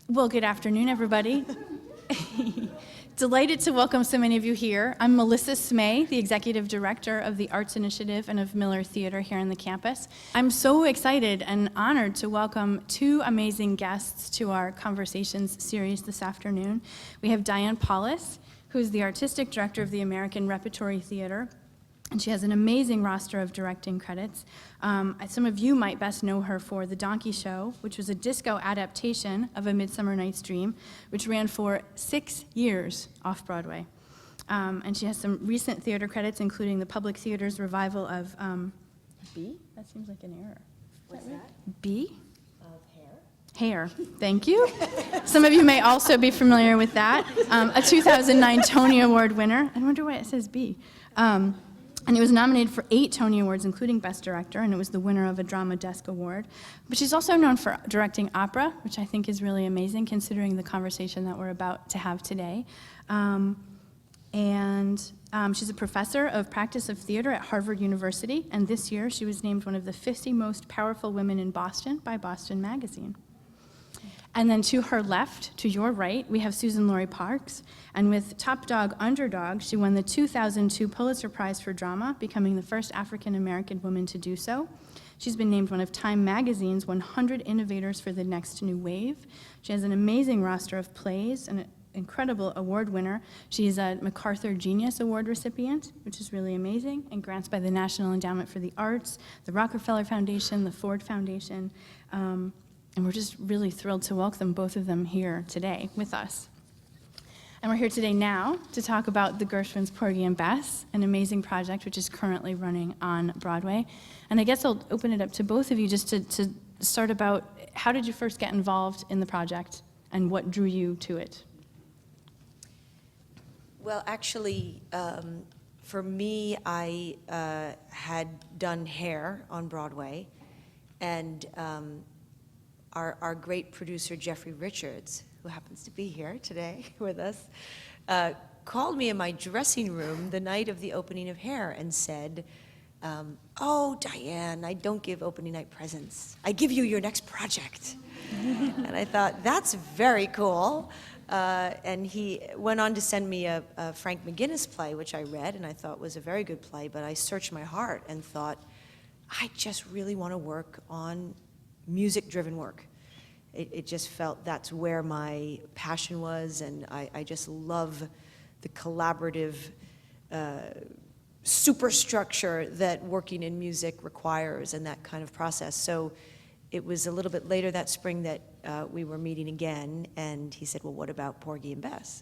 Well, good afternoon, everybody. Delighted to welcome so many of you here. I'm Melissa Smay, the Executive Director of the Arts Initiative and of Miller Theater here on the campus. I'm so excited and honored to welcome two amazing guests to our Conversations series this afternoon. We have Diane Paulus, who is the Artistic Director of the American Repertory Theater, and she has an amazing roster of directing credits. Some of you might best know her for The Donkey Show, which was a disco adaptation of A Midsummer Night's Dream, which ran for 6 years off-Broadway. And she has some recent theater credits, including the Public Theater's revival of B? That seems like an error. What's that? B? Of Hair, thank you. Some of you may also be familiar with that. A 2009 Tony Award winner. I wonder why it says B. And it was nominated for 8 Tony Awards, including Best Director, and it was the winner of a Drama Desk Award. But she's also known for directing opera, which I think is really amazing, considering the conversation that we're about to have today. She's a professor of practice of theater at Harvard University, and this year she was named one of the 50 most powerful women in Boston by Boston Magazine. And then to her left, to your right, we have Suzan-Lori Parks. And with Top Dog Underdog, she won the 2002 Pulitzer Prize for Drama, becoming the first African-American woman to do so. She's been named one of Time Magazine's 100 Innovators for the Next New Wave. She has an amazing roster of plays and an incredible award winner. She's a MacArthur Genius Award recipient, which is really amazing, and grants by the National Endowment for the Arts, the Rockefeller Foundation, the Ford Foundation. And we're just really thrilled to welcome both of them here today with us. And we're here today now to talk about the Gershwins Porgy and Bess, an amazing project which is currently running on Broadway. And I guess I'll open it up to both of you just to start about how did you first get involved in the project and what drew you to it? Well, actually, for me, I had done Hair on Broadway, and our great producer, Jeffrey Richards, who happens to be here today with us, called me in my dressing room the night of the opening of Hair and said, oh, Diane, I don't give opening night presents. I give you your next project. And I thought, that's very cool. And he went on to send me a Frank McGinnis play, which I read and I thought was a very good play, but I searched my heart and thought, I just really want to work on music-driven work. It just felt that's where my passion was, and I just love the collaborative superstructure that working in music requires and that kind of process. So it was a little bit later that spring that we were meeting again, and he said, well, what about Porgy and Bess?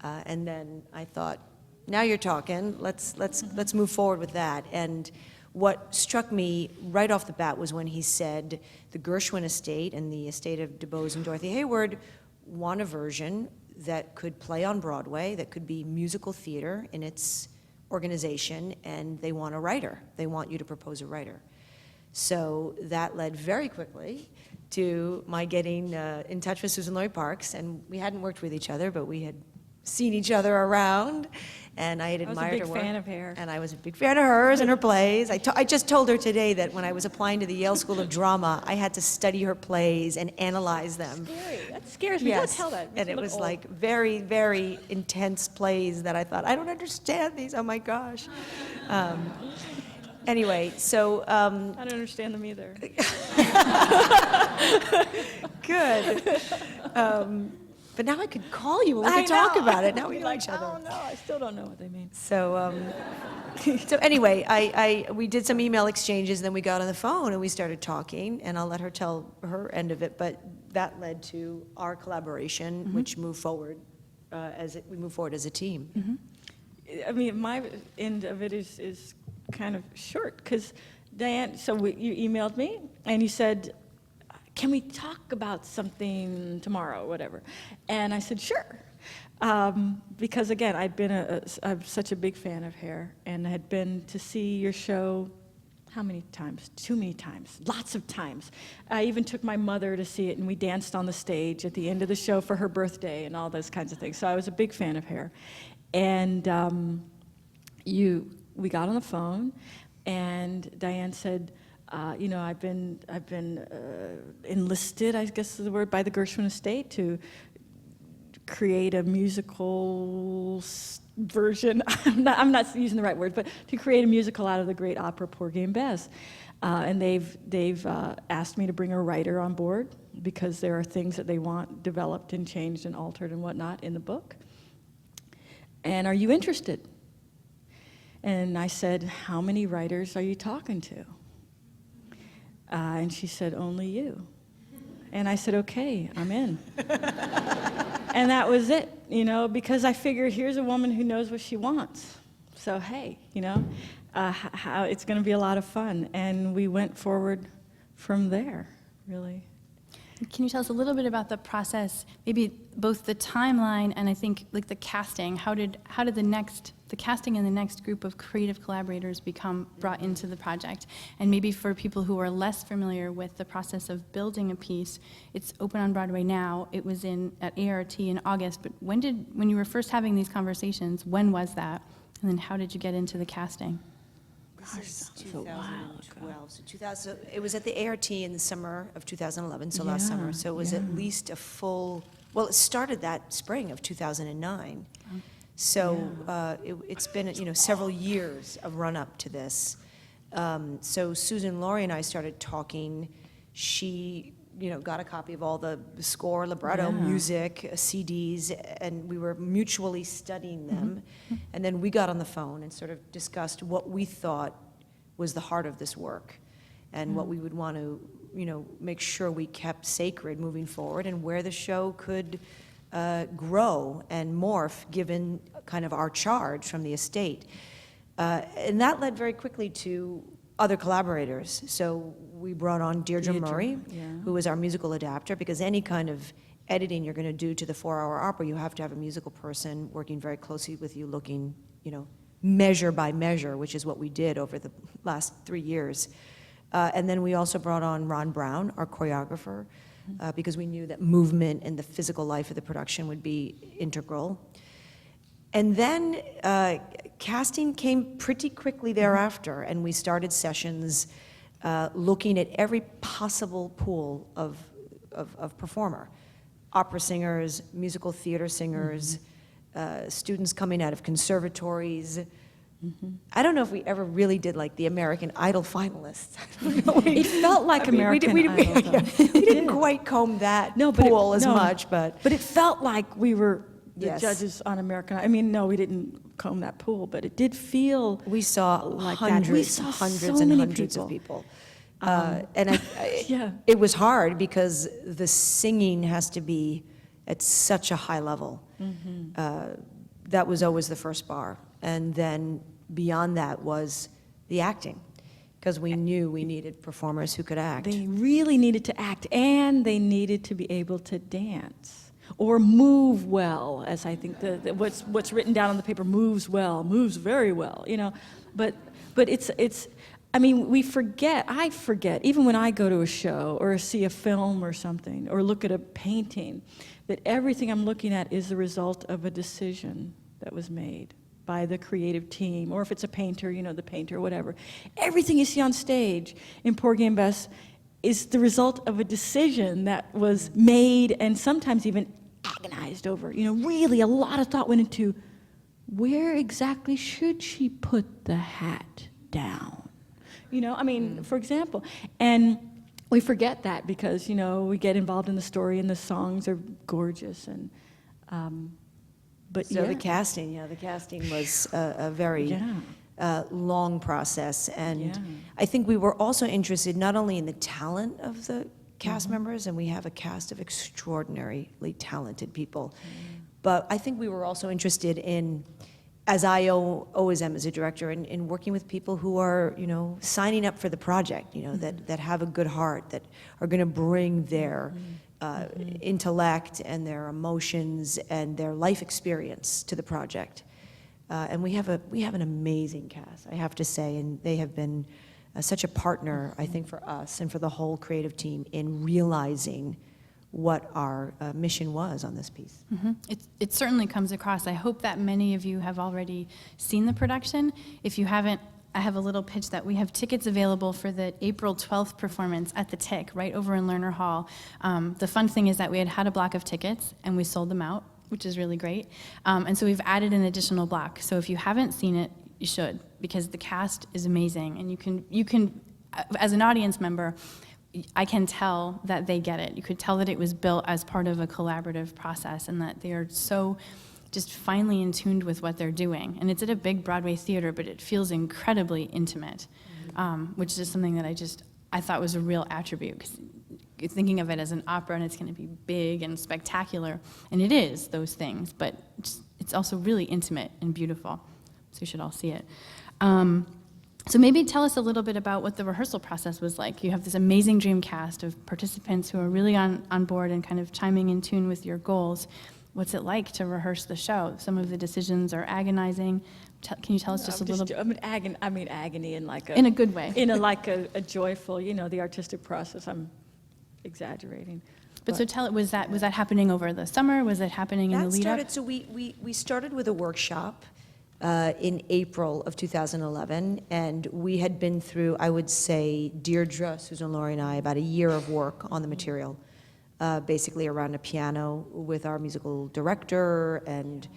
And then I thought, now you're talking, let's move forward with that. And what struck me right off the bat was when he said the Gershwin estate and the estate of DuBose and Dorothy Hayward want a version that could play on Broadway, that could be musical theater in its organization, and they want a writer. They want you to propose a writer. So that led very quickly to my getting in touch with Suzan-Lori Parks, and we hadn't worked with each other, but we had seen each other around, and I had admired her work. I was a big fan of Hair. And I was a big fan of hers and her plays. I just told her today that when I was applying to the Yale School of Drama, I had to study her plays and analyze them. Scary. That scares me. Yes. Don't tell that. And it was like very, very intense plays that I thought, I don't understand these, oh my gosh. Anyway, so... I don't understand them either. Good. But now I could call you and we could talk about it. Now we know each other. I don't know. I still don't know what they mean. So, so anyway, we did some email exchanges, and then we got on the phone and we started talking, and I'll let her tell her end of it, but that led to our collaboration, which moved forward we move forward as a team. I mean, my end of it is kind of short, because Diane, you emailed me and you said, can we talk about something tomorrow, whatever? And I said, sure. Because again, I'm such a big fan of Hair, and I had been to see your show, how many times? Too many times, lots of times. I even took my mother to see it, and we danced on the stage at the end of the show for her birthday and all those kinds of things. So I was a big fan of Hair. And we got on the phone, and Diane said, You know, I've been enlisted, I guess is the word, by the Gershwin estate to create a musical version. I'm not using the right word, but to create a musical out of the great opera Porgy and Bess. And they've asked me to bring a writer on board because there are things that they want developed and changed and altered and whatnot in the book. And are you interested? And I said, how many writers are you talking to? And she said, only you. And I said, okay, I'm in. And that was it, you know, because I figured here's a woman who knows what she wants. So, hey, you know, it's going to be a lot of fun. And we went forward from there, really. Can you tell us a little bit about the process, maybe both the timeline and I think like the casting? How did the casting and the next group of creative collaborators become brought into the project? And maybe for people who are less familiar with the process of building a piece, it's open on Broadway now. It was at ART in August, but when you were first having these conversations, when was that? And then how did you get into the casting? This is 2012. So it was at the ART in the summer of 2011, so last summer. So it was at least well, it started that spring of 2009. So it's been, you know, several years of run up to this. So Suzan-Lori and I started talking. She, you know, got a copy of all the score, libretto, music, CDs, and we were mutually studying them. And then we got on the phone and sort of discussed what we thought was the heart of this work and what we would want to, you know, make sure we kept sacred moving forward and where the show could grow and morph given kind of our charge from the estate. And that led very quickly to other collaborators. So we brought on Deirdre Murray, who was our musical adapter, because any kind of editing you're going to do to the 4-hour opera, you have to have a musical person working very closely with you, looking, you know, measure by measure, which is what we did over the last 3 years. And then we also brought on Ron Brown, our choreographer, because we knew that movement and the physical life of the production would be integral. And then casting came pretty quickly thereafter, and we started sessions looking at every possible pool of performer. Opera singers, musical theater singers, students coming out of conservatories. I don't know if we ever really did like the American Idol finalists. It felt like American Idol. We didn't quite comb that pool as much, but it felt like we were the Yes. judges on American Idol. I mean, no, we didn't comb that pool, but it did feel we saw like hundreds, that. We saw hundreds so and many hundreds of people. And Yeah. it was hard because the singing has to be at such a high level. That was always the first bar. And then beyond that was the acting, because we knew we needed performers who could act. They really needed to act, and they needed to be able to dance or move well, as I think what's written down on the paper, moves well, moves very well, you know. But it's I mean, I forget, even when I go to a show or see a film or something, or look at a painting, that everything I'm looking at is the result of a decision that was made by the creative team, or if it's a painter, you know, the painter, whatever. Everything you see on stage in Porgy and Bess is the result of a decision that was made and sometimes even agonized over. You know, really a lot of thought went into where exactly should she put the hat down? You know, I mean, for example, and we forget that because, you know, we get involved in the story and the songs are gorgeous and, but So the casting was a very long process, and I think we were also interested not only in the talent of the cast members, and we have a cast of extraordinarily talented people, but I think we were also interested in, as I always am as a director, in working with people who are, you know, signing up for the project, you know, that have a good heart, that are going to bring their intellect and their emotions and their life experience to the project. And we have an amazing cast, I have to say, and they have been such a partner, I think, for us and for the whole creative team in realizing what our mission was on this piece. It certainly comes across. I hope that many of you have already seen the production. If you haven't, I have a little pitch that we have tickets available for the April 12th performance at the Tick, right over in Lerner Hall. The fun thing is that we had a block of tickets, and we sold them out, which is really great. And so we've added an additional block. So if you haven't seen it, you should, because the cast is amazing, and you can, as an audience member, I can tell that they get it. You could tell that it was built as part of a collaborative process, and that they are so just finely in tuned with what they're doing. And it's at a big Broadway theater, but it feels incredibly intimate, which is something that I thought was a real attribute, because you're thinking of it as an opera and it's going to be big and spectacular, and it is those things, but it's also really intimate and beautiful, so you should all see it. So maybe tell us a little bit about what the rehearsal process was like. You have this amazing dream cast of participants who are really on board and kind of chiming in tune with your goals. What's it like to rehearse the show? Some of the decisions are agonizing. Can you tell us just a little bit? I mean agony in like a... In a good way. In a joyful, the artistic process. I'm exaggerating. But so tell it, was that happening over the summer? Was it happening in the lead up? So we started with a workshop in April of 2011, and we had been through, I would say, Deirdre, Suzan-Lori, and I, about a year of work on the material, basically around a piano with our musical director and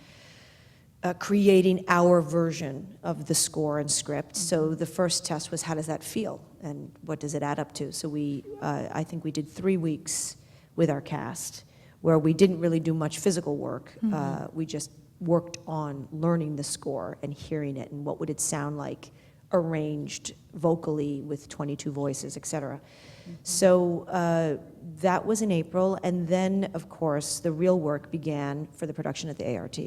creating our version of the score and script. So the first test was, how does that feel, and what does it add up to? So I think we did 3 weeks with our cast, where we didn't really do much physical work. We just worked on learning the score and hearing it, and what would it sound like arranged vocally with 22 voices, et cetera. So that was in April, and then, of course, the real work began for the production at the ART.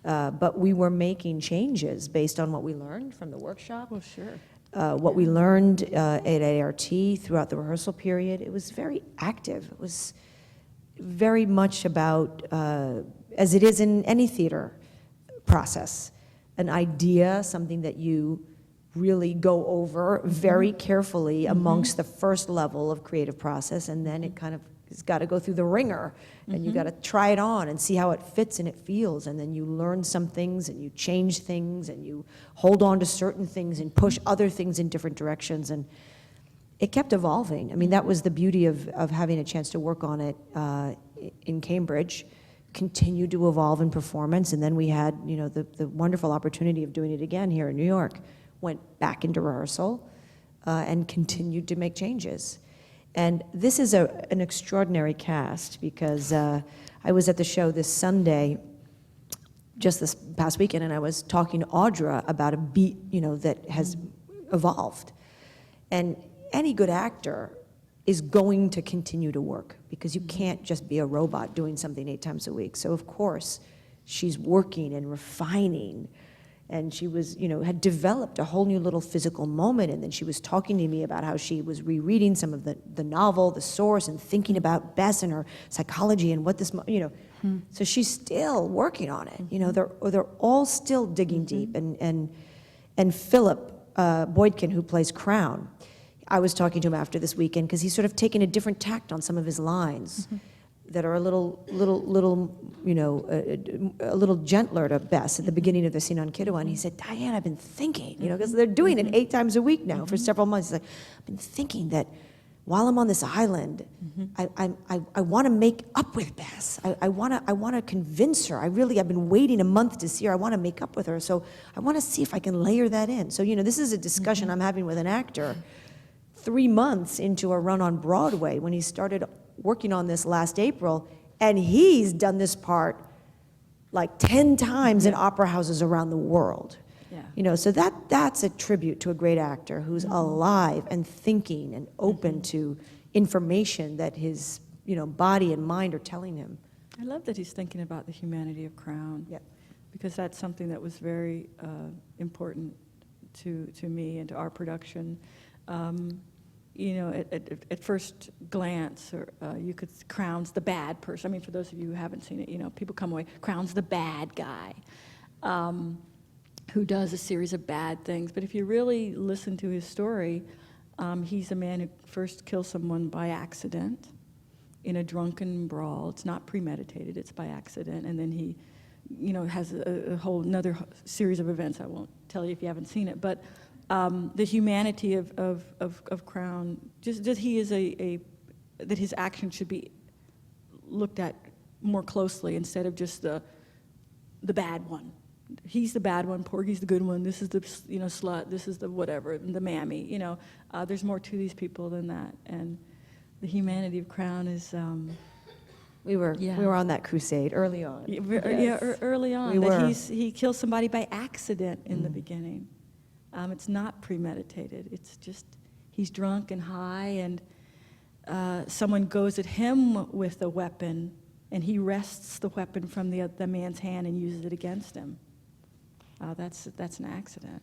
But we were making changes based on what we learned from the workshop. Well, sure. What we learned at ART throughout the rehearsal period. It was very active. It was very much about, as it is in any theater process, an idea, something that you really go over very carefully amongst the first level of creative process, and then it kind of has got to go through the ringer, and you got to try it on and see how it fits and it feels, and then you learn some things and you change things and you hold on to certain things and push other things in different directions, and it kept evolving. I mean, that was the beauty of having a chance to work on it in Cambridge. Continued to evolve in performance, and then we had, the wonderful opportunity of doing it again here in New York. Went back into rehearsal and continued to make changes. And this is an extraordinary cast, because I was at the show this Sunday, just this past weekend, and I was talking to Audra about a beat, that has evolved. And any good actor is going to continue to work, because you can't just be a robot doing something 8 times a week. So of course, she's working and refining, and she was, had developed a whole new little physical moment, and then she was talking to me about how she was rereading some of the novel, the source, and thinking about Bess and her psychology and what this, So she's still working on it. They're all still digging deep, and Philip Boydkin, who plays Crown, I was talking to him after this weekend, because he's sort of taken a different tact on some of his lines that are a little, a little gentler to Bess at the beginning of the scene on Kiddo. And he said, Diane, I've been thinking, because they're doing it 8 times a week now for several months. He's like, I've been thinking that while I'm on this island, I want to make up with Bess. I want to convince her. I've been waiting a month to see her. I want to make up with her. So I want to see if I can layer that in. So, this is a discussion I'm having with an actor 3 months into a run on Broadway, when he started working on this last April, and he's done this part like 10 times in opera houses around the world. Yeah. So that's a tribute to a great actor who's alive and thinking and open to information that his body and mind are telling him. I love that he's thinking about the humanity of Crown. Yeah. Because that's something that was very important to me and to our production. At first glance, you could, Crown's the bad person. I mean, for those of you who haven't seen it, people come away, Crown's the bad guy who does a series of bad things. But if you really listen to his story, he's a man who first kills someone by accident in a drunken brawl. It's not premeditated, it's by accident. And then he, has a whole another series of events. I won't tell you if you haven't seen it. But the humanity of Crown, just that he is that his actions should be looked at more closely instead of just the bad one. He's the bad one, Porgy's the good one, this is the slut, this is the whatever, the mammy, there's more to these people than that. And the humanity of Crown is We were on that crusade early on. early on. We were. He kills somebody by accident in the beginning. It's not premeditated. It's just he's drunk and high, and someone goes at him with a weapon, and he wrests the weapon from the man's hand and uses it against him. That's an accident,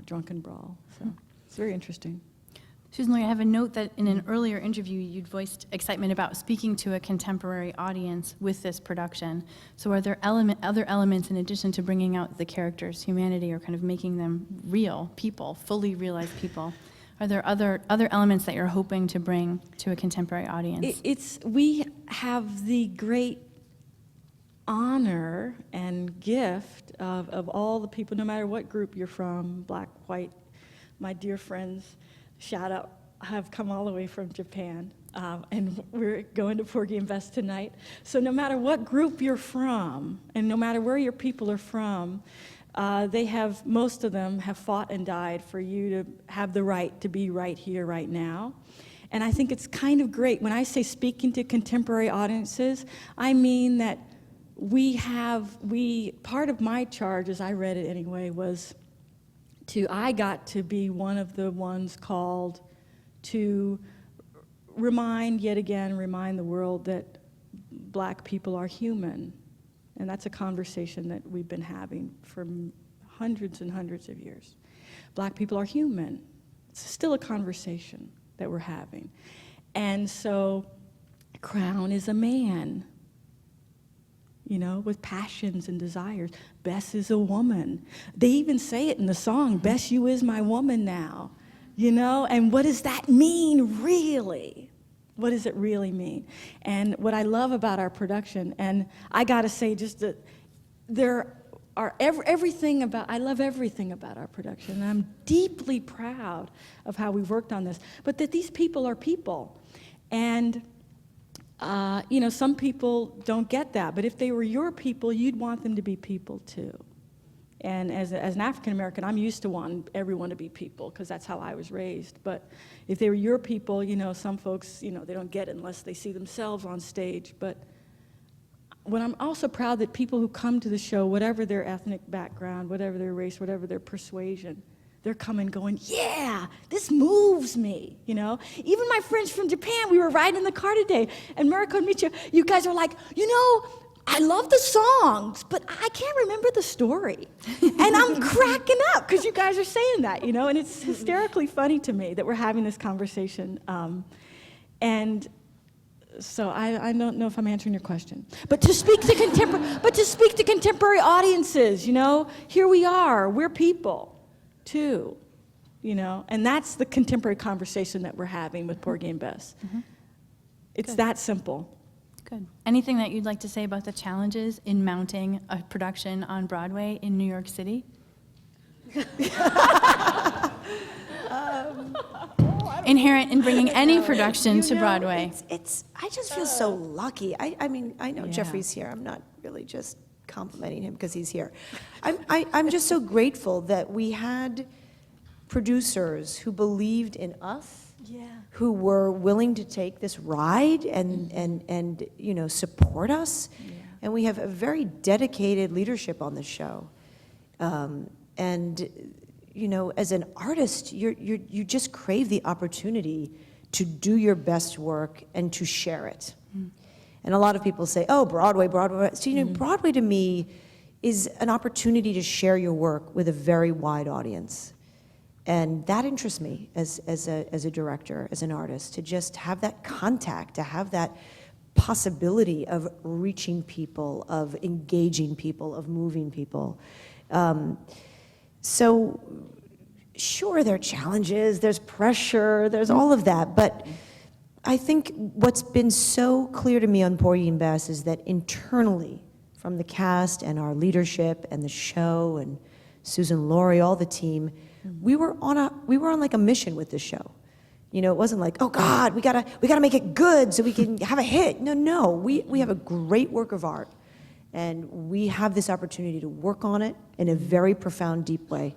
drunken brawl. So it's very interesting. Suzan-Lori, I have a note that in an earlier interview, you'd voiced excitement about speaking to a contemporary audience with this production. So are there other elements in addition to bringing out the characters' humanity or kind of making them real people, fully realized people? Are there other elements that you're hoping to bring to a contemporary audience? We have the great honor and gift of all the people, no matter what group you're from, black, white, my dear friends, shout out, have come all the way from Japan, and we're going to Porgy and Bess tonight. So no matter what group you're from, and no matter where your people are from, most of them have fought and died for you to have the right to be right here, right now. And I think it's kind of great. When I say speaking to contemporary audiences, I mean that part of my charge, as I read it anyway, was I got to be one of the ones called to remind the world that black people are human. And that's a conversation that we've been having for hundreds and hundreds of years. Black people are human. It's still a conversation that we're having. And so Crown is a man, with passions and desires. Bess is a woman. They even say it in the song, Bess, you is my woman now. And what does that mean, really? What does it really mean? And what I love about our production, and I gotta say just that I love everything about our production, and I'm deeply proud of how we've worked on this, but that these people are people. And some people don't get that, but if they were your people, you'd want them to be people too. And as an African American, I'm used to wanting everyone to be people because that's how I was raised. But if they were your people, some folks, they don't get it unless they see themselves on stage. But when I'm also proud that people who come to the show, whatever their ethnic background, whatever their race, whatever their persuasion, they're coming going, yeah, this moves me, Even my friends from Japan, we were riding in the car today, and Mariko and Micha, you guys are like, I love the songs, but I can't remember the story. And I'm cracking up because you guys are saying that, and it's hysterically funny to me that we're having this conversation. And so I don't know if I'm answering your question. But to speak to contemporary audiences, here we are, we're people too, and that's the contemporary conversation that we're having with Porgy and Bess. Mm-hmm. It's that simple. Good. Anything that you'd like to say about the challenges in mounting a production on Broadway in New York City? Inherent in bringing any production to Broadway. I just feel so lucky. I mean, I know Jeffrey's here. I'm not really just complimenting him because he's here. I'm just so grateful that we had producers who believed in us. Yeah. Who were willing to take this ride and support us. Yeah. And we have a very dedicated leadership on the show. As an artist, you just crave the opportunity to do your best work and to share it. Mm. And a lot of people say, oh, Broadway. So, Broadway to me is an opportunity to share your work with a very wide audience. And that interests me as a director, as an artist, to just have that contact, to have that possibility of reaching people, of engaging people, of moving people. So sure, there are challenges, there's pressure, there's all of that, but I think what's been so clear to me on Porgy and Bess is that internally, from the cast and our leadership and the show and Suzan-Lori, all the team, we were on like a mission with this show. You know, it wasn't like, oh God, we gotta make it good so we can have a hit. No, we have a great work of art, and we have this opportunity to work on it in a very profound, deep way.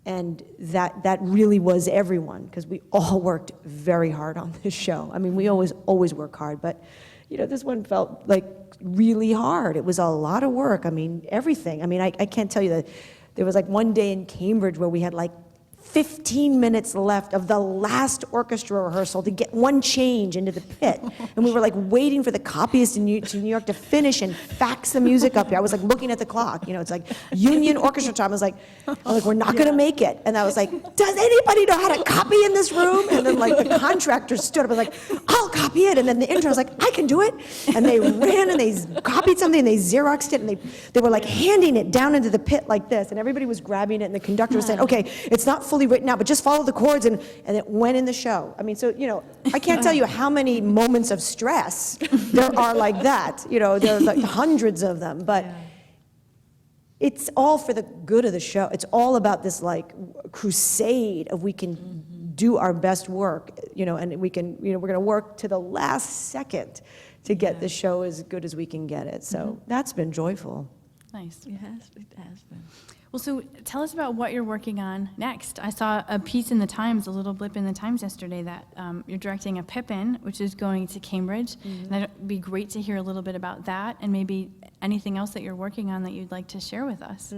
And that really was everyone, because we all worked very hard on this show. I mean, we always work hard, but you know, this one felt like really hard. It was a lot of work. I mean, everything. I mean, I can't tell you that there was like one day in Cambridge where we had like 15 minutes left of the last orchestra rehearsal to get one change into the pit. And we were like waiting for the copyist in New York to finish and fax the music up here. I was like looking at the clock, you know, it's like union orchestra time. I was like, we're not gonna make it. And I was like, does anybody know how to copy in this room? And then like the contractor stood up and was like, I'll copy it. And then the intern was like, I can do it. And they ran and they copied something and they Xeroxed it, and they were like handing it down into the pit like this. And everybody was grabbing it, and the conductor was saying, okay, it's not fully written out, but just follow the chords, and it went in the show. I mean, so, you know, I can't tell you how many moments of stress there are like that. You know, there are like hundreds of them, but it's all for the good of the show. It's all about this like crusade of we can do our best work, you know, and we can, you know, we're gonna work to the last second to get the show as good as we can get it. So that's been joyful. Nice. It has been. Well, so tell us about what you're working on next. I saw a piece in the Times, a little blip in the Times yesterday, that you're directing a Pippin, which is going to Cambridge. And it'd be great to hear a little bit about that, and maybe anything else that you're working on that you'd like to share with us.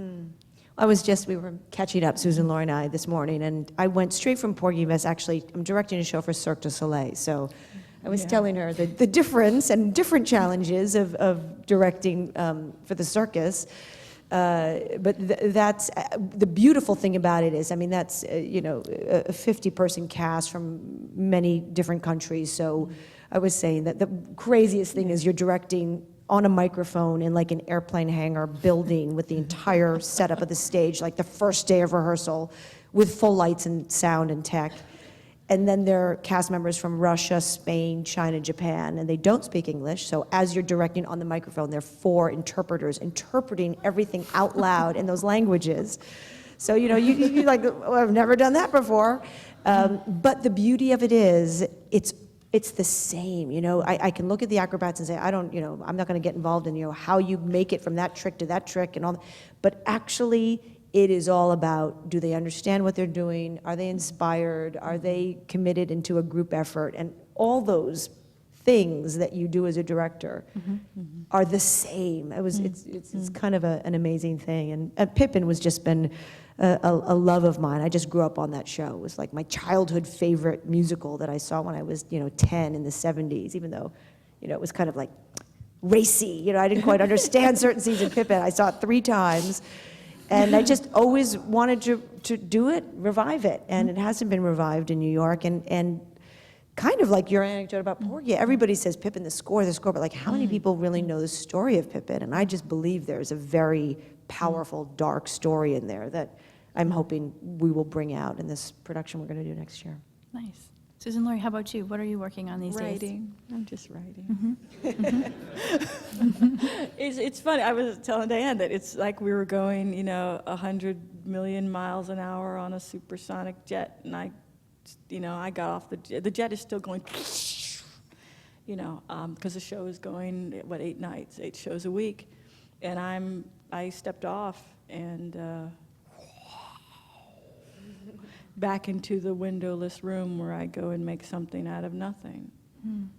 We were catching up, Suzan-Lori and I, this morning, and I went straight from Porgy and Bess. Actually, I'm directing a show for Cirque du Soleil, so I was telling her the difference and different challenges of directing for the circus. But that's the beautiful thing about it is, I mean, that's you know, a 50-person cast from many different countries. So I was saying that the craziest thing is you're directing on a microphone in like an airplane hangar building with the entire setup of the stage, like the first day of rehearsal, with full lights and sound and tech. And then there are cast members from Russia, Spain, China, Japan, and they don't speak English. So as you're directing on the microphone, there are 4 interpreters interpreting everything out loud in those languages. So, you know, you like, oh, I've never done that before. But the beauty of it is, it's the same. You know, I can look at the acrobats and say, you know, I'm not going to get involved in, you know, how you make it from that trick to that trick and all that. But actually, it is all about, do they understand what they're doing? Are they inspired? Are they committed into a group effort? And all those things that you do as a director are the same. It's kind of an amazing thing. And Pippin was just been a love of mine. I just grew up on that show. It was like my childhood favorite musical that I saw when I was, you know, 10 in the 70s, even though, you know, it was kind of like racy. You know, I didn't quite understand certain scenes in Pippin. I saw it 3 times. And I just always wanted to do it, revive it. And it hasn't been revived in New York. And kind of like your anecdote about Porgy, everybody says Pippin, the score, but like how many people really know the story of Pippin? And I just believe there's a very powerful, dark story in there that I'm hoping we will bring out in this production we're going to do next year. Nice. Suzan-Lori, how about you? What are you working on these days? Writing. I'm just writing. It's funny. I was telling Diane that it's like we were going, you know, 100 million miles an hour on a supersonic jet, and I got off the jet is still going, you know, because the show is going 8 nights, 8 shows a week, and I stepped off and. Back into the windowless room where I go and make something out of nothing,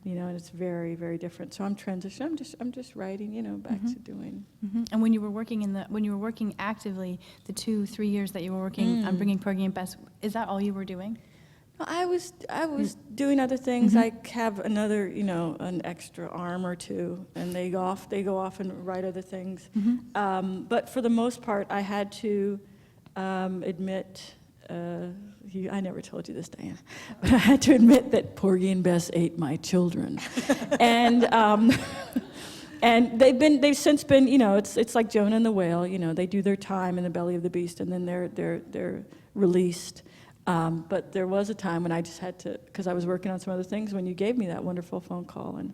you know, and it's very, very different. So I'm transitioning. I'm just writing, you know, back to doing. And when you were working actively, the 2-3 years that you were working on bringing Porgy and Bess, is that all you were doing? No, I was doing other things. I have another, you know, an extra arm or 2, and they go off and write other things. But for the most part, I had to admit. I never told you this, Diane, but I had to admit that Porgy and Bess ate my children, and they've since been, you know, it's like Jonah and the whale, you know, they do their time in the belly of the beast, and then they're released. But there was a time when I just had to, because I was working on some other things, when you gave me that wonderful phone call, and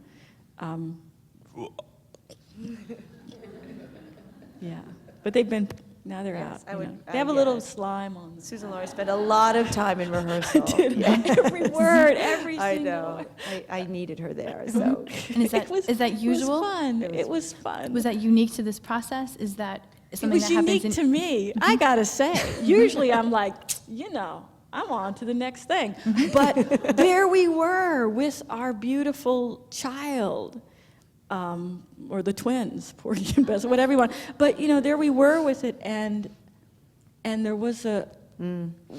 yeah, but they've been Now they're Yes, out. I would- You know. They have a little yes. slime on them. Suzan-Lori spent a lot of time in rehearsal. Every word, every I single know. word. I needed her there, so. And is that usual? It was fun. It was fun. Was that unique to this process? Is that It something was that happens unique to me, I gotta say. Usually I'm like, I'm on to the next thing. But there we were with our beautiful child, or the twins, Porgy and Bess, whatever you want. But, there we were with it, and there was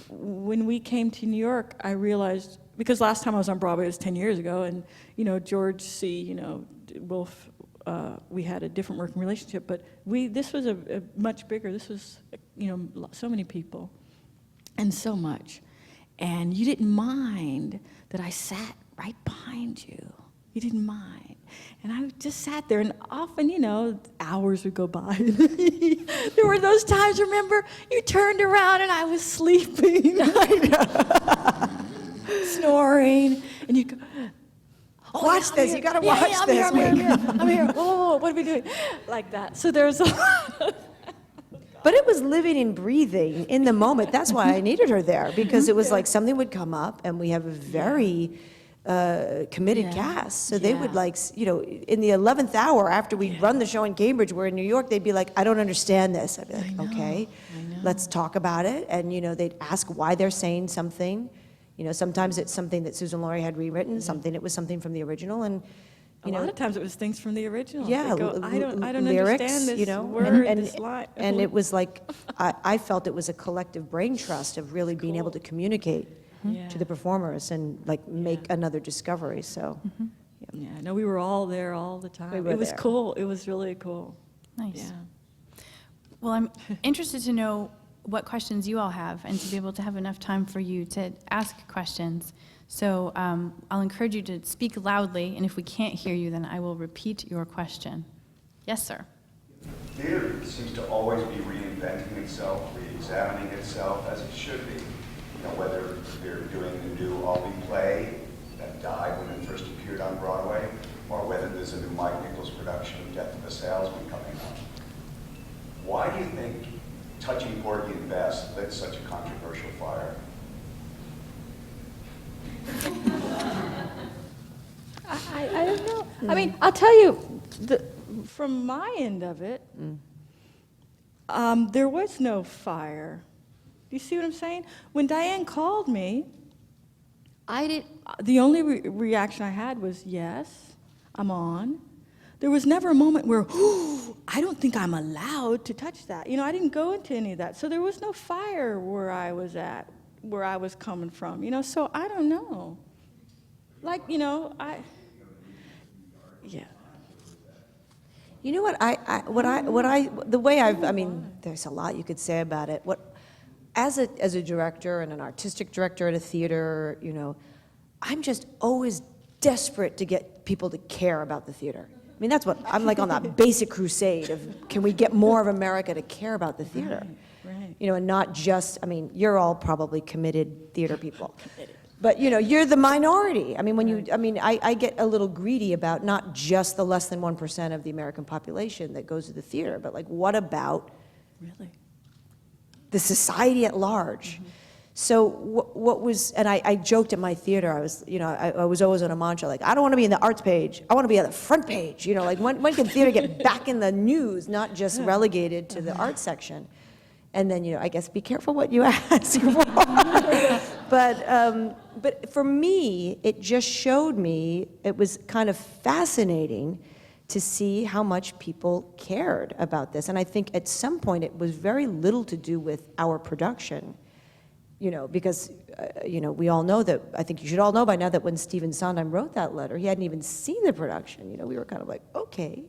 when we came to New York, I realized, because last time I was on Broadway was 10 years ago, and, George C., Wolf, we had a different working relationship, but this was a much bigger, this was, so many people, and so much. And you didn't mind that I sat right behind you. You didn't mind. And I just sat there, and often, hours would go by. There were those times, remember, you turned around and I was sleeping. Snoring, and you go, Watch this, you gotta watch I'm this. Here, I'm here. Whoa, what are we doing? Like that. So there's a lot of But it was living and breathing in the moment. That's why I needed her there, because it was like something would come up, and we have a very committed cast. So they would in the 11th hour after we'd run the show in Cambridge, we're in New York, they'd be like, I don't understand this. I'd be like, okay, let's talk about it. And, they'd ask why they're saying something. Sometimes it's something that Suzan-Lori had rewritten, something, it was something from the original, and a lot of times it was things from the original. yeah, They go, I don't lyrics, understand this word, and this line. and it was like, I felt it was a collective brain trust of really being able to communicate to the performers and make another discovery, so. Yeah, no, we were all there all the time. We were It was there. cool. It was really cool. nice? Yeah. Well, I'm interested to know what questions you all have, and to be able to have enough time for you to ask questions. So I'll encourage you to speak loudly, and if we can't hear you, then I will repeat your question. Yes, sir. Theater seems to always be reinventing itself, re-examining itself, as it should be. Whether they're doing the new Albee play that died when it first appeared on Broadway, or whether there's a new Mike Nichols production of Death of a Salesman coming up. Why do you think Touching Porgy and Bess lit such a controversial fire? I don't know. I mean, I'll tell you, from my end of it, there was no fire. Do you see what I'm saying? When Diane called me, the only reaction I had was, yes, I'm on. There was never a moment where, I don't think I'm allowed to touch that. I didn't go into any of that. So there was no fire where I was at, where I was coming from, so I don't know. Yeah. You know what, there's a lot you could say about it. As a director and an artistic director at a theater, I'm just always desperate to get people to care about the theater. I mean, that's what, I'm like on that basic crusade of, can we get more of America to care about the theater? Right. And not just, you're all probably committed theater people. But, you're the minority. I mean, I get a little greedy about not just the less than 1% of the American population that goes to the theater, but what about Really? the society at large? Mm-hmm. So what was, and I joked at my theater, I was always on a mantra, I don't want to be in the arts page, I want to be on the front page, when can theater get back in the news, not just relegated to the arts section? And then, I guess be careful what you ask for. But for me, it just showed me, it was kind of fascinating to see how much people cared about this. And I think at some point it was very little to do with our production, because, we all know that, I think you should all know by now that when Stephen Sondheim wrote that letter, he hadn't even seen the production. We were kind of like, okay.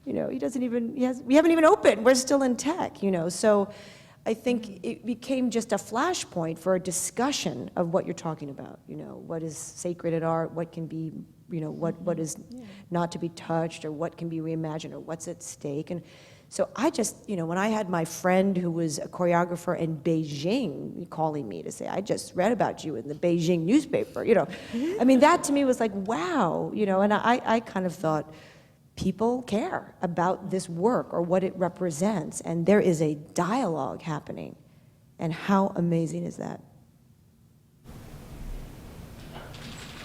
We haven't even opened, we're still in tech, So I think it became just a flashpoint for a discussion of what you're talking about, what is sacred in art, what can be, what is not to be touched, or what can be reimagined, or what's at stake. And so I just, when I had my friend who was a choreographer in Beijing calling me to say, I just read about you in the Beijing newspaper, that to me was like, wow, and I kind of thought, people care about this work or what it represents, and there is a dialogue happening. And how amazing is that?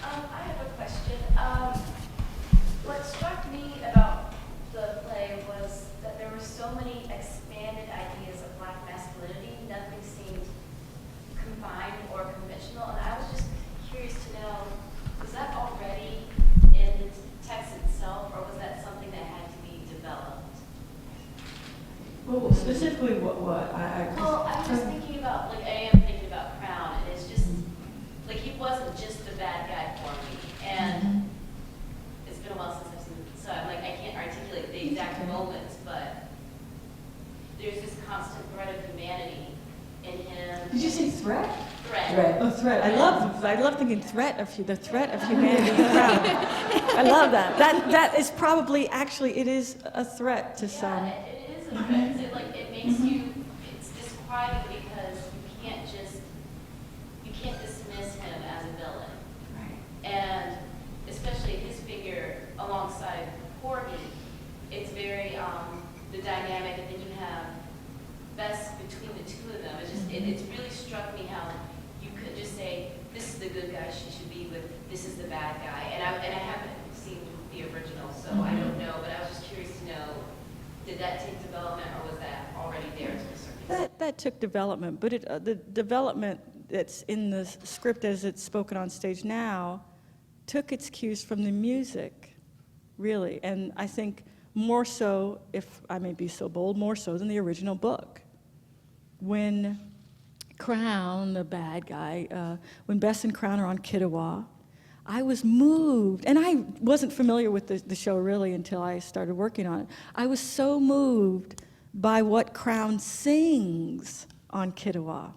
I have a question. What struck me about the play was that there were so many expanded ideas of Black masculinity. Nothing seemed confined or conventional. And I was just curious to know, was that already in the text itself, or was that something that had to be developed? Well, specifically what? Well, I was just thinking about, like, I am thinking about Crown, and it's just, like, he wasn't just the bad guy for me. And it's been a while since I've seen it, so I'm like, I can't articulate the exact moments, but there's this constant thread of humanity in him. Did you say threat? Threat. Oh, threat. I love thinking threat of the threat of humanity. I love that. That is probably, actually, it is a threat to some. Yeah, it is a threat. It makes you, it's disquieting because you can't dismiss him as a villain. Right. And especially his figure alongside Porgy, it's very, the dynamic, and then you have Bess between the two of them. It's just, it's really struck me how you could just say, this is the good guy she should be with, this is the bad guy. And I haven't seen the original, so I don't know, but I was just curious to know, did that take development, or was that already there to a certain extent? That took development, but the development that's in the script as it's spoken on stage now took its cues from the music, really. And I think more so, if I may be so bold, more so than the original book. When Crown, the bad guy, when Bess and Crown are on Kittiwah, I was moved, and I wasn't familiar with the show really until I started working on it. I was so moved by what Crown sings on Kittiwah.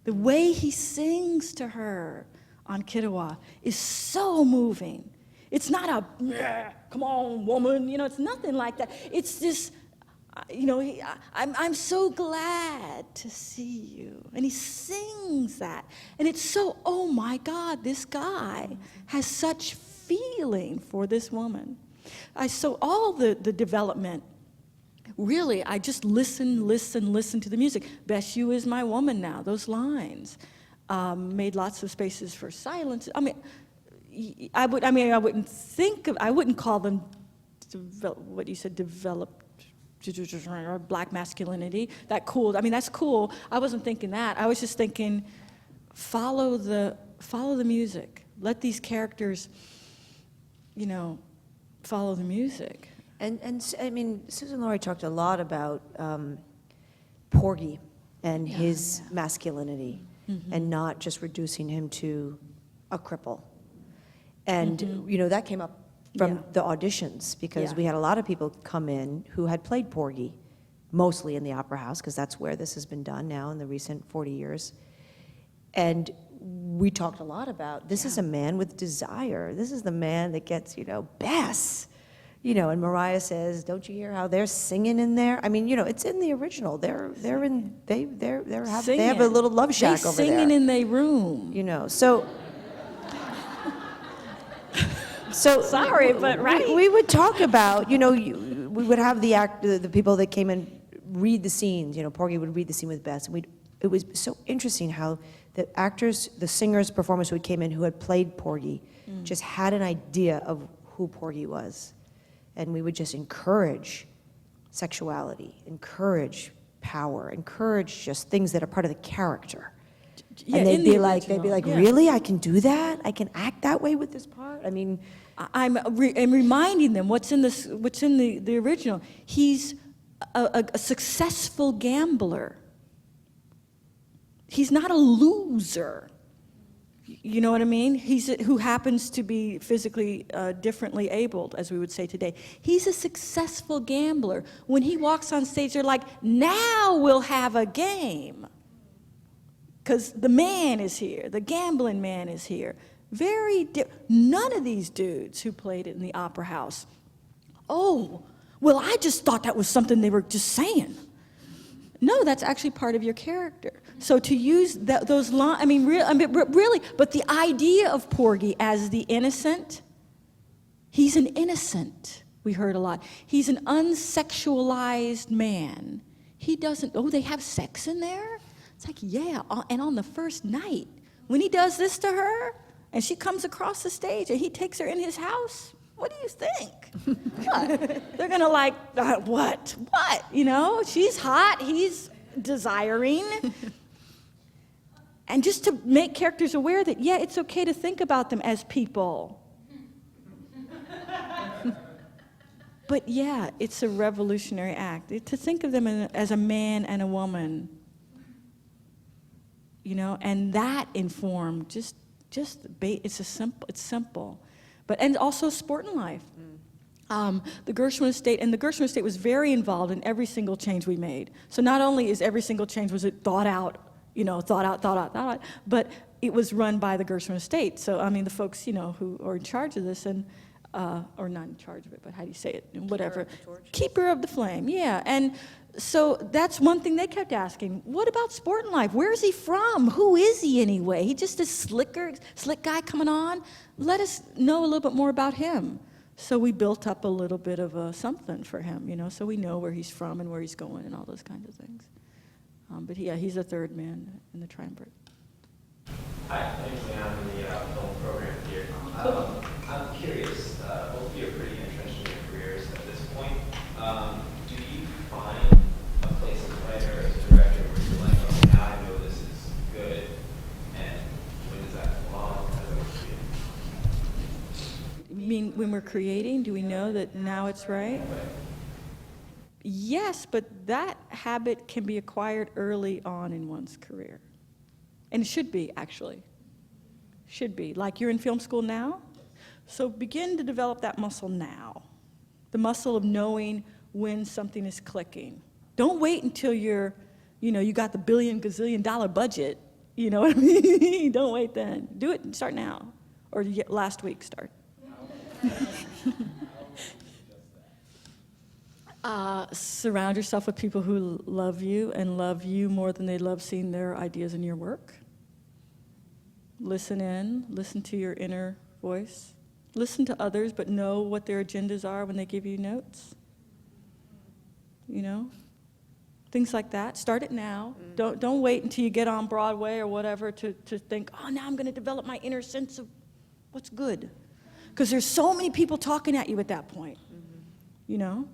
The way he sings to her on Kittiwah is so moving. It's not a, "Yeah, come on, woman," it's nothing like that. It's this, I'm so glad to see you. And he sings that. And it's so, oh my God, this guy has such feeling for this woman. So all the development, really, I just listen to the music. Bess, you is my woman now, those lines. Made lots of spaces for silence. I wouldn't call them, what you said, developed, or Black masculinity. That's cool. I wasn't thinking that. I was just thinking, follow the music. Let these characters, follow the music. And Suzan-Lori talked a lot about Porgy and his masculinity, and not just reducing him to a cripple. And, that came up from the auditions, because we had a lot of people come in who had played Porgy, mostly in the Opera House, because that's where this has been done now in the recent 40 years. And we talked a lot about, this is a man with desire. This is the man that gets, Bess. And Mariah says, "Don't you hear how they're singing in there?" It's in the original. They have a little love shack over there. They singing in their room. So Sorry, but right. We would talk about, we would have the people that came and read the scenes. Porgy would read the scene with Bess, and it was so interesting how the actors, the singers, performers who came in who had played Porgy, just had an idea of who Porgy was, and we would just encourage sexuality, encourage power, encourage just things that are part of the character. And they'd be like, "Really? I can do that? I can act that way with this part?" I'm reminding them what's in the original. He's a successful gambler. He's not a loser. You know what I mean? Who happens to be physically differently abled, as we would say today. He's a successful gambler. When he walks on stage, they're like, "Now we'll have a game." Because the man is here, the gambling man is here. None of these dudes who played it in the Opera House, "Oh, well, I just thought that was something they were just saying." No, that's actually part of your character. So to use those lines, really, but the idea of Porgy as the innocent, He's an innocent, we heard a lot. He's an unsexualized man. He doesn't, oh, they have sex in there? It's like, yeah, and on the first night, when he does this to her, and she comes across the stage, and he takes her in his house, what do you think? What? They're gonna like, what? What? You know, she's hot, he's desiring. And just to make characters aware that, yeah, it's okay to think about them as people. But yeah, it's a revolutionary act. To think of them as a man and a woman, you know, and that informed it's simple. But, and also sport and life. The Gershwin estate, and the Gershwin estate was very involved in every single change we made. So not only is every single change, was it thought out, but it was run by the Gershwin estate. So, I mean, the folks, you know, who are in charge of this, and, or not in charge of it, but how do you say it, whatever. Keeper of the flame, yeah. And so that's one thing they kept asking. What about sport and life? Where is he from? Who is he anyway? He just a slick guy coming on? Let us know a little bit more about him. So we built up a little bit of something for him, you know, so we know where he's from and where he's going and all those kinds of things. But yeah, he's the third man in the triumvirate. Hi, my name's Leon. I'm in the film program here. I'm curious, both of you are pretty entrenched in your careers at this point. Do you find a place as a writer, as a director, where you're like, oh, now I know this is good, and when does that come along? How does that work for you? You mean when we're creating, do we know that now it's right? Yes, but that habit can be acquired early on in one's career. And it should be, actually. Should be. Like you're in film school now, so begin to develop that muscle now. The muscle of knowing when something is clicking. Don't wait until you're, you know, you got the gazillion-dollar budget, you know what I mean? Don't wait then. Do it, start now. Or last week, start. Surround yourself with people who love you and love you more than they love seeing their ideas in your work. Listen in, listen to your inner voice. Listen to others, but know what their agendas are when they give you notes. You know? Things like that. Start it now. Don't wait until you get on Broadway or whatever to think, oh, now I'm going to develop my inner sense of what's good. Because there's so many people talking at you at that point. You know?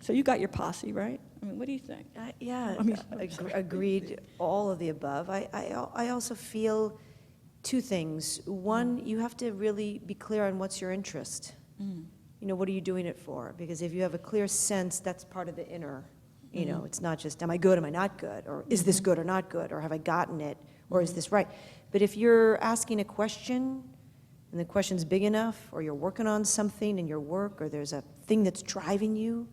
So you got your posse, right? I mean, what do you think? Agreed, all of the above. I also feel two things. One, you have to really be clear on what's your interest. You know, what are you doing it for? Because if you have a clear sense, that's part of the inner. You know, it's not just, am I good, am I not good? Or is this good or not good? Or have I gotten it? Or is this right? But if you're asking a question, and the question's big enough, or you're working on something in your work, or there's a thing that's driving you,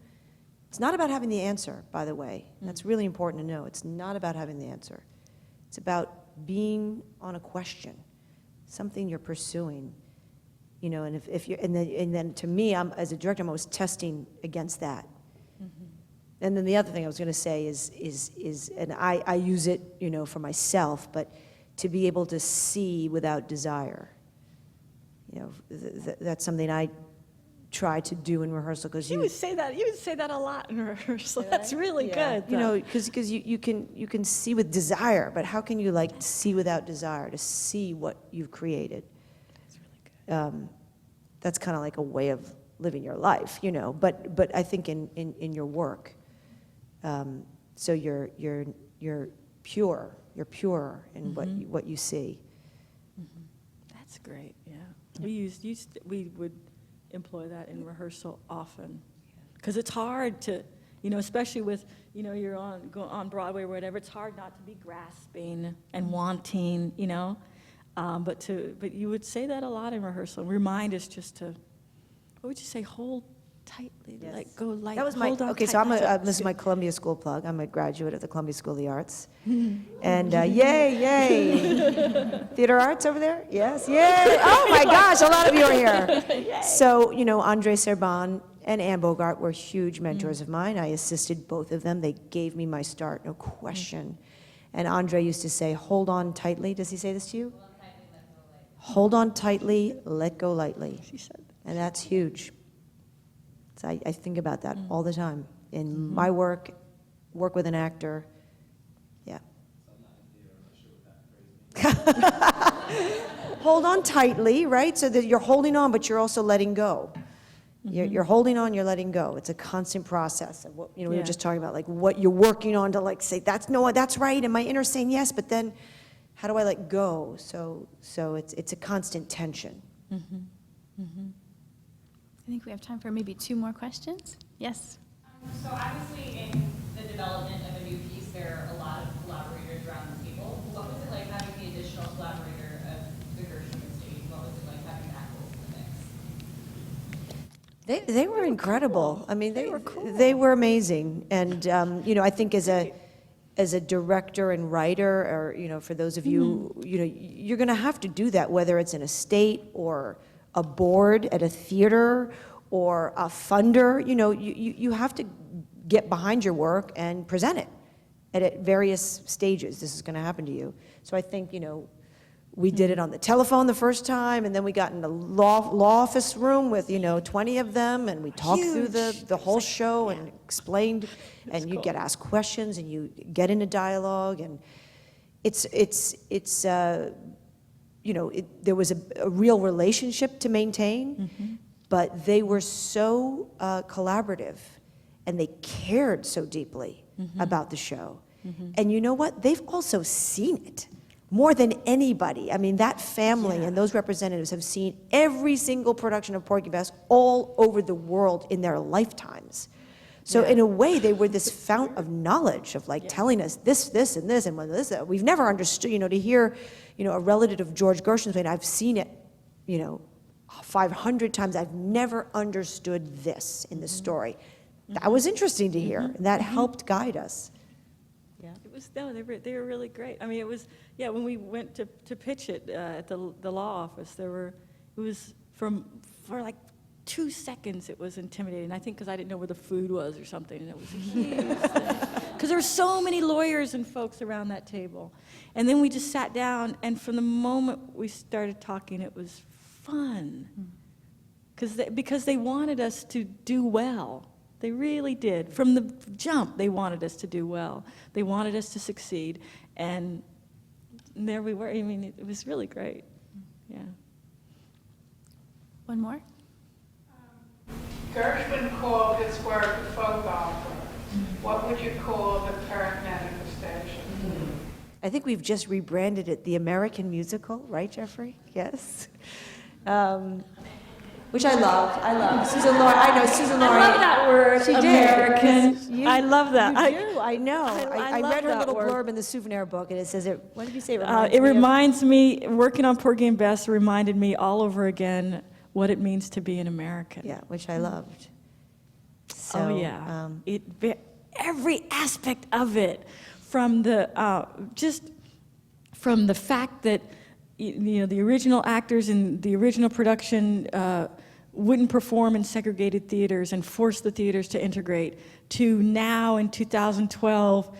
it's not about having the answer, by the way. That's really important to know. It's not about having the answer. It's about being on a question, something you're pursuing. You know, and if you're, and then to me, as a director, I'm always testing against that. And then the other thing I was going to say is, and I use it, you know, for myself, but to be able to see without desire. You know, that's something I try to do in rehearsal, because You would say that a lot in rehearsal. That's really good. You know, because you can see with desire, but how can you like see without desire, to see what you've created? That's really good. That's kind of like a way of living your life, you know. But I think in your work, so you're pure. You're pure in what you see. That's great. Yeah, we would employ that in rehearsal often, because it's hard to, you know, especially with, you know, you're on Broadway or whatever. It's hard not to be grasping and wanting, you know, but you would say that a lot in rehearsal. Remind us just to, what would you say? Hold tightly, like go light. That was my, hold on okay, so tightly. this is my Columbia School plug. I'm a graduate of the Columbia School of the Arts. And yay. Theater arts over there? Yes, yay. Oh my gosh, a lot of you are here. So, you know, Andre Serban and Anne Bogart were huge mentors of mine. I assisted both of them. They gave me my start, no question. And Andre used to say, hold on tightly. Does he say this to you? Hold on tightly, let go lightly. She said And that's huge. So I think about that all the time. In my work with an actor. Yeah. Hold on tightly, right? So that you're holding on, but you're also letting go. You're holding on, you're letting go. It's a constant process of what, we were just talking about, like what you're working on to like say, that's right, and my inner saying yes, but then how do I let go? So it's a constant tension. I think we have time for maybe 2 more questions. Yes? So obviously in the development of a new piece, there are a lot of collaborators around the table. What was it like having the additional collaborator of the Gershwins stage? What was it like having that role in the mix? They were incredible. I mean, they were cool. They were amazing. And, I think as a director and writer, or, for those of you, you're going to have to do that, whether it's in a state or a board at a theater or a funder. You have to get behind your work and present it at various stages. This is going to happen to you. So I think, we did it on the telephone the first time, and then we got in the law office room with, 20 of them, and we talked through the whole show and explained, and you get asked questions, and you get into dialogue, and there was a real relationship to maintain, but they were so collaborative, and they cared so deeply about the show. And you know what? They've also seen it. More than anybody. I mean, that family and those representatives have seen every single production of Porgy and Bess all over the world in their lifetimes. So in a way, they were this fount of knowledge of like telling us this, and this, and this. We've never understood, to hear, a relative of George Gershwin's, and I've seen it, 500 times. I've never understood this in the story. That was interesting to hear, and that helped guide us. They were really great. I mean, it was, when we went to pitch it at the law office, for like 2 seconds it was intimidating. I think because I didn't know where the food was or something, and it was a huge thing. Because there were so many lawyers and folks around that table. And then we just sat down, and from the moment we started talking, it was fun. Because they wanted us to do well. They really did. From the jump, they wanted us to do well. They wanted us to succeed. And there we were. I mean, it was really great. Yeah. One more? Gershwin called his work a folk opera. What would you call the current manifestation? I think we've just rebranded it the American Musical, right, Jeffrey? Yes. Which I love. Suzan-Lori, I know Suzan-Lori. I love that word, She American. did. I love that. You do, I know. I love read her that little word. blurb in the souvenir book, and it says, what did you say? It reminds me, working on Porgy and Bess reminded me all over again what it means to be an American. Yeah, which I loved. So, Every aspect of it, from the fact that the original actors in the original production wouldn't perform in segregated theaters and force the theaters to integrate, to now in 2012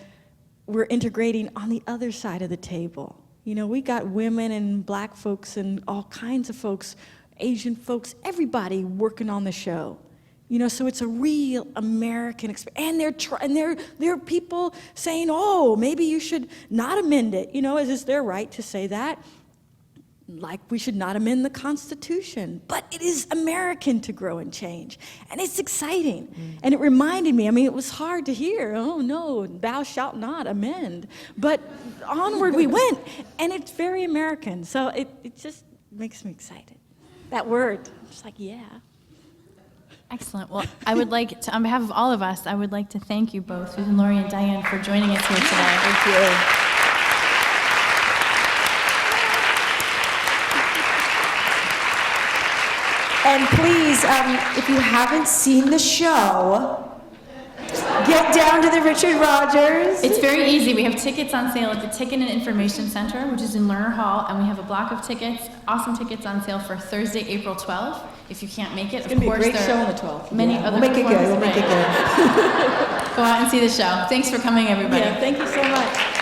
we're integrating on the other side of the table. We got women and black folks and all kinds of folks, Asian folks, everybody working on the show. So it's a real American experience. And there are people saying, oh, maybe you should not amend it. Is their right to say that? Like we should not amend the Constitution. But it is American to grow and change. And it's exciting. And it reminded me, it was hard to hear, oh no, thou shalt not amend. But onward we went. And it's very American. So it just makes me excited. That word, just like, yeah. Excellent. Well, I would like to, on behalf of all of us, I would like to thank you both, Suzan-Lori and Diane, for joining us here today. Thank you. And please, if you haven't seen the show, get down to the Richard Rogers. It's very easy. We have tickets on sale at the Ticket and Information Center, which is in Lerner Hall, and we have a block of tickets, awesome tickets on sale for Thursday, April 12th. If you can't make it, It's going to be a great show on the 12th. Many other We'll make it good. performances. Go out and see the show. Thanks for coming, everybody. Yeah, thank you so much.